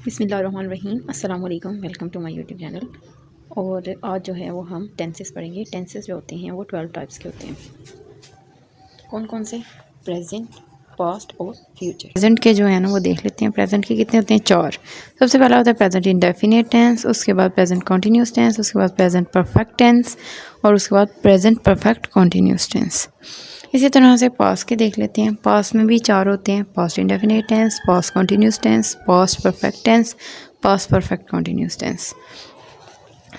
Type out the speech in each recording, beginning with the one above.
बिस्मिल्लाहिर्रहमानिर्रहीम अस्सलाम वालेकुम, welcome to my YouTube channel. और आज जो है वो हम टेंसेस पढ़ेंगे। टेंसेस जो होते हैं वो 12 टाइप्स के होते हैं। कौन कौन से? प्रेजेंट, पास्ट और फ्यूचर। प्रेजेंट के जो है ना वो देख लेते हैं। प्रेजेंट के कितने होते हैं? 4। सबसे पहला होता है प्रेजेंट इंडेफिनिट टेंस, उसके बाद प्रेजेंट कंटिन्यूस टेंस, उसके बाद प्रेजेंट परफेक्ट टेंस और उसके बाद प्रेजेंट परफेक्ट कंटिन्यूस टेंस। इसी तरह से पास्ट के देख लेते हैं। पास्ट में भी 4 होते हैं। Past indefinite tense, past continuous tense, past perfect tense, past perfect continuous tense.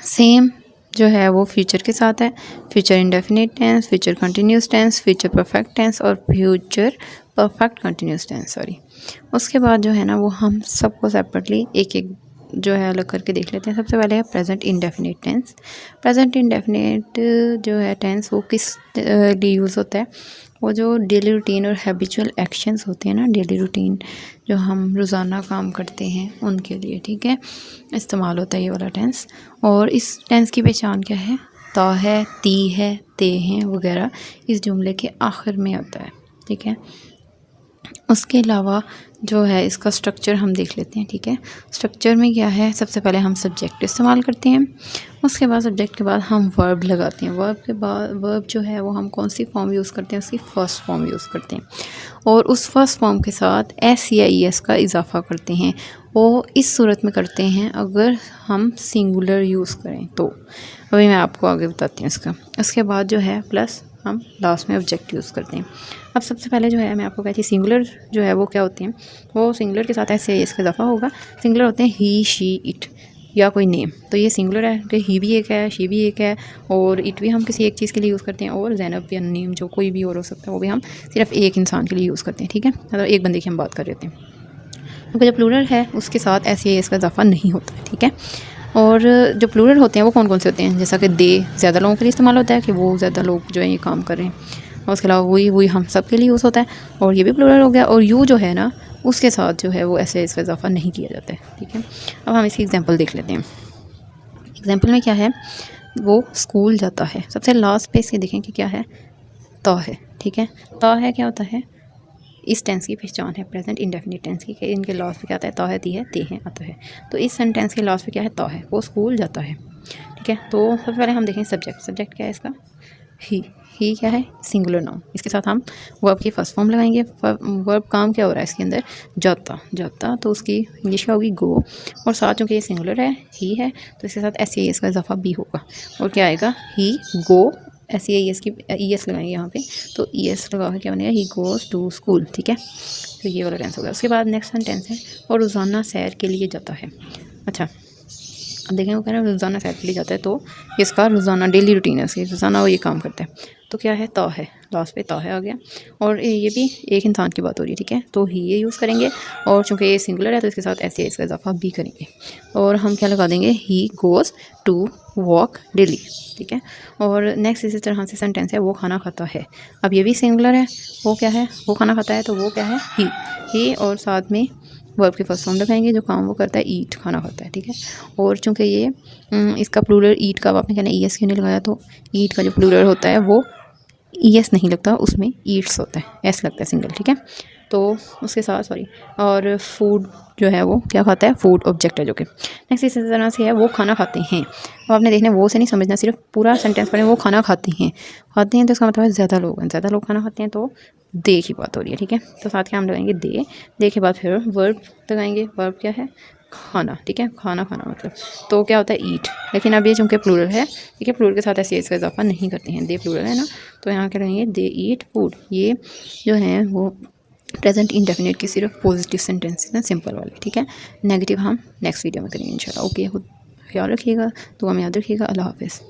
Same जो है वो फ्यूचर के साथ है। Future indefinite tense, future continuous tense, future perfect tense और फ्यूचर परफेक्ट कंटिन्यूस टेंस। उसके बाद जो है ना वो हम सबको सेपरेटली एक एक जो है अलग करके देख लेते हैं। सबसे पहले है present indefinite tense. Present indefinite जो है टेंस वो किस लिए यूज़ होता है? वो जो डेली रूटीन और हैबिचुअल एक्शंस होते हैं ना, डेली रूटीन जो हम रोज़ाना काम करते हैं उनके लिए, ठीक है, इस्तेमाल होता है ये वाला टेंस। और इस टेंस की पहचान क्या है? ता है, ती है, ते हैं वगैरह इस जुमले के आखिर में आता है, ठीक है। उसके अलावा जो है इसका स्ट्रक्चर हम देख लेते हैं, ठीक है। स्ट्रक्चर में क्या है? सबसे पहले हम सब्जेक्ट इस्तेमाल करते हैं, उसके बाद सब्जेक्ट के बाद हम वर्ब लगाते हैं। वर्ब के बाद वर्ब जो है वो हम कौन सी फॉर्म यूज़ करते हैं? उसकी फ़र्स्ट फॉर्म यूज़ करते हैं और उस फर्स्ट फॉर्म के साथ एस या ई एस का इजाफा करते हैं। वो इस सूरत में करते हैं अगर हम सिंगुलर यूज़ करें तो। अभी मैं आपको आगे बताती हूँ इसका। उसके बाद जो है प्लस हम लास्ट में ऑब्जेक्ट यूज़ करते हैं। अब सबसे पहले जो है मैं आपको कहती हूँ सिंगुलर जो है वो क्या होते हैं? वो सिंगुलर के साथ ऐसे इसका इजाफा होगा। सिंगुलर होते हैं ही, शी, इट या कोई नेम। तो ये सिंगुलर है कि ही भी एक है, शी भी एक है और इट भी हम किसी एक चीज़ के लिए यूज़ करते हैं और ज़ैनब या नेम जो कोई भी और हो सकता है वो भी हम सिर्फ एक इंसान के लिए यूज़ करते हैं, ठीक है। मतलब एक बंदे की हम बात कर रहे होते हैं। क्योंकि जो प्लूरल है उसके साथ ऐसे इसका इजाफा नहीं होता है, ठीक है। और जो प्लूरल होते हैं वो कौन कौन से होते हैं? जैसा कि दे ज़्यादा लोगों के लिए इस्तेमाल होता है कि वो ज़्यादा लोग जो है ये काम कर रहे हैं। और उसके अलावा वही हम सब के लिए यूज़ होता है और ये भी प्लूरल हो गया। और यू जो है ना उसके साथ जो है वो ऐसे इसका इजाफा नहीं किया जाता है, ठीक है। अब हम इसकी एग्जांपल देख लेते हैं। एग्जांपल में क्या है? वो स्कूल जाता है। सबसे लास्ट पे इसके देखें कि क्या है? ता है, ठीक है। ता है क्या होता है? इस टेंस की पहचान है प्रेजेंट इंडेफिनिट टेंस की कि इनके लास्ट पे क्या आता है? ता है, ती है, ते हैं, आता है। तो इस सेंटेंस के लास्ट पे क्या है? ता है, वो स्कूल जाता है, ठीक है। तो सबसे पहले हम देखें सब्जेक्ट। सब्जेक्ट क्या है इसका? ही क्या है? Singular noun. इसके साथ हम वर्ब की फर्स्ट फॉर्म लगाएंगे। वर्ब काम क्या हो रहा है इसके अंदर? जाता, जाता। तो उसकी इंग्लिश क्या होगी? गो। और साथ चूँकि ये सिंगुलर है, ही है, तो इसके साथ एस इसका इजाफा भी होगा और क्या आएगा? ही गो। एस की ई एस लगाएंगे यहाँ पे, तो ई एस लगा के क्या बनेगा? ही गोज़ टू स्कूल, ठीक है। तो ये वाला टेंस हो गया। उसके बाद नेक्स्ट सेंटेंस है और रोज़ाना सैर के लिए जाता है। अच्छा, अब देखें वो कह रहे हैं रोज़ाना सैर के लिए जाता है, तो इसका रोज़ाना डेली रूटीन है, उसकी रोज़ाना वो ये काम करता है। तो क्या है? ता है, लास्ट पे ता है आ गया। और ये भी एक इंसान की बात हो रही है, ठीक है। तो ही ये यूज़ करेंगे और चूँकि ये सिंगुलर है तो इसके साथ ऐसे इसका इजाफा भी करेंगे और हम क्या लगा देंगे? He goes to walk daily, ठीक है। और नेक्स्ट इसी तरह से सेंटेंस है वो खाना खाता है। अब ये भी सिंगुलर है, वो क्या है? वो खाना खाता है, तो वो क्या है? ही और साथ में वर्ब की फर्स्ट फॉर्म लगाएंगे जो काम वो करता है ईट, खाना खाता है, ठीक है। और चूँकि ये इसका प्लूरल ईट का, आपने कहना ई एस क्यों नहीं लगाया? तो ईट का जो प्लूरल होता है वो ई एस नहीं लगता, उसमें ईट्स होता है, एस लगता है सिंगल, ठीक है। तो उसके साथ और फूड जो है वो क्या खाता है? फूड ऑब्जेक्ट है जो कि नेक्स्ट इसी तरह से है वो खाना खाते हैं। अब आपने देखना वो से नहीं समझना, सिर्फ पूरा सेंटेंस पढ़ें। वो खाना खाते हैं, खाते हैं तो इसका मतलब है ज़्यादा लोग हैं, ज़्यादा लोग खाना खाते हैं, तो दे की बात हो रही है, ठीक है। तो साथ के हम लगाएंगे दे के बाद फिर वर्ब लगाएंगे। वर्ब क्या है? खाना, ठीक है। खाना खाना मतलब तो क्या होता है? ईट। लेकिन अब ये चूँकि प्लूरल है, ठीक है, प्लूरल के साथ ऐसे इसका इजाफा नहीं करते हैं, दे प्लूरल है ना, तो यहाँ क्या रहेंगे? दे ईट फूड। ये जो है वो प्रेजेंट इंडेफिनिट की सिर्फ पॉजिटिव सेंटेंसेस हैं, सिंपल वाले, ठीक है। नेगेटिव हम नेक्स्ट वीडियो में करेंगे इंशाल्लाह। ओके, ख्याल रखिएगा, दुआ में याद रखिएगा। अल्लाह हाफिज़।